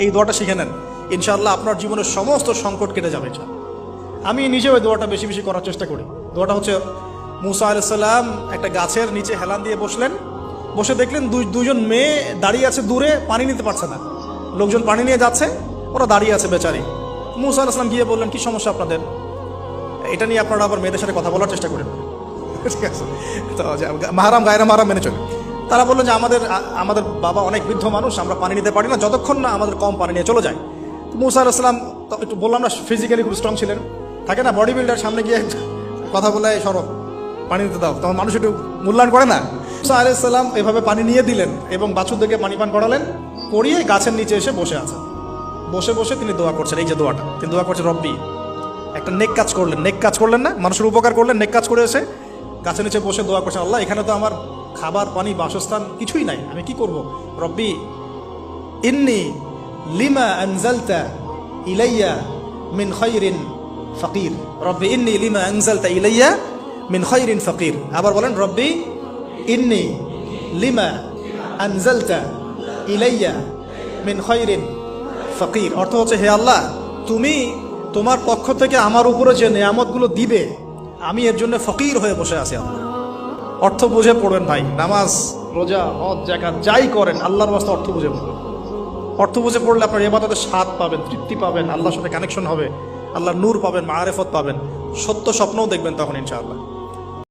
এই দোয়াটা শিখে নেন, ইনশাআল্লাহ আপনার জীবনের সমস্ত সংকট কেটে যাবে। আমি নিজেও এই দোয়াটা বেশি বেশি করার চেষ্টা করি। দোয়াটা হচ্ছে, মুসা আলাইহিস সালাম একটা গাছের নিচে হেলান দিয়ে বসলেন, বসে দেখলেন দুইজন মেয়ে দাঁড়িয়ে আছে দূরে, পানি নিতে পারছে না, লোকজন পানি নিয়ে যাচ্ছে, ওরা দাঁড়িয়ে আছে বেচারি। মুসা আলাইহিস সালাম গিয়ে বললেন, কি সমস্যা আপনাদের? এটা নিয়ে আপনারা আবার মেয়েদের সাথে কথা বলার চেষ্টা করেন, ঠিক আছে? তো মাহারাম গায়রা মাহারাম মেনে চলে। তারা বললেন যে আমাদের বাবা অনেক বৃদ্ধ মানুষ, আমরা পানি নিতে পারি না যতক্ষণ না আমাদের কম পানি নিয়ে চলে যায়। মুসা আলাইহিস সালাম একটু বললাম না, ফিজিক্যালি খুব স্ট্রং ছিলেন, থাকে না বডি বিল্ডার, সামনে গিয়ে কথা বলে সরব পানি দিতে দাও, তখন মানুষ একটু মূল্যায়ন করে না। মুসা আলাইহিস সালাম এভাবে পানি নিয়ে দিলেন এবং বাছুরদেরকে পানি পান করালেন, করিয়ে গাছের নিচে এসে বসে আছেন। বসে বসে তিনি দোয়া করছেন, এই যে দোয়াটা তিনি দোয়া করছেন, রব্বি, একটা নেক কাজ করলেন, নেক কাজ করলেন না, মানুষের উপকার করলেন, নেক কাজ করে এসে গাছের নিচে বসে দোয়া করছেন, আল্লাহ এখানে তো আমার খাবার পানি বাসস্থান কিছুই নাই, আমি কি করব? রব্বি ইন্নি লিমা আনজালতা ইলাইয়া মিন খায়রিন ফাকির, রব্বি ইন্নি লিমা আনজালতা ইলাইয়া মিন খায়রিন ফাকির। আবার বলেন, রব্বি ইন্নি লিমা আনজালতা ইলাইয়া মিন খায়রিন ফাকির। অর্থ হচ্ছে, হে আল্লাহ, তুমি তোমার পক্ষ থেকে আমার উপরে যে নেয়ামতগুলো দিবে, আমি এর জন্য ফকির হয়ে বসে আছি। আল্লাহ অর্থ বুঝে পড়বেন ভাই, নামাজ রোজা হজ যাকাত যাই করেন আল্লাহর রাস্তায় অর্থ বুঝে পড়বেন। অর্থ বুঝে পড়লে আপনার ইবাদতের স্বাদ পাবেন, তৃপ্তি পাবেন, আল্লাহর সাথে কানেকশন হবে, আল্লাহর নূর পাবেন, মাআরিফত পাবেন, সত্য স্বপ্নও দেখবেন তখন ইনশাআল্লাহ।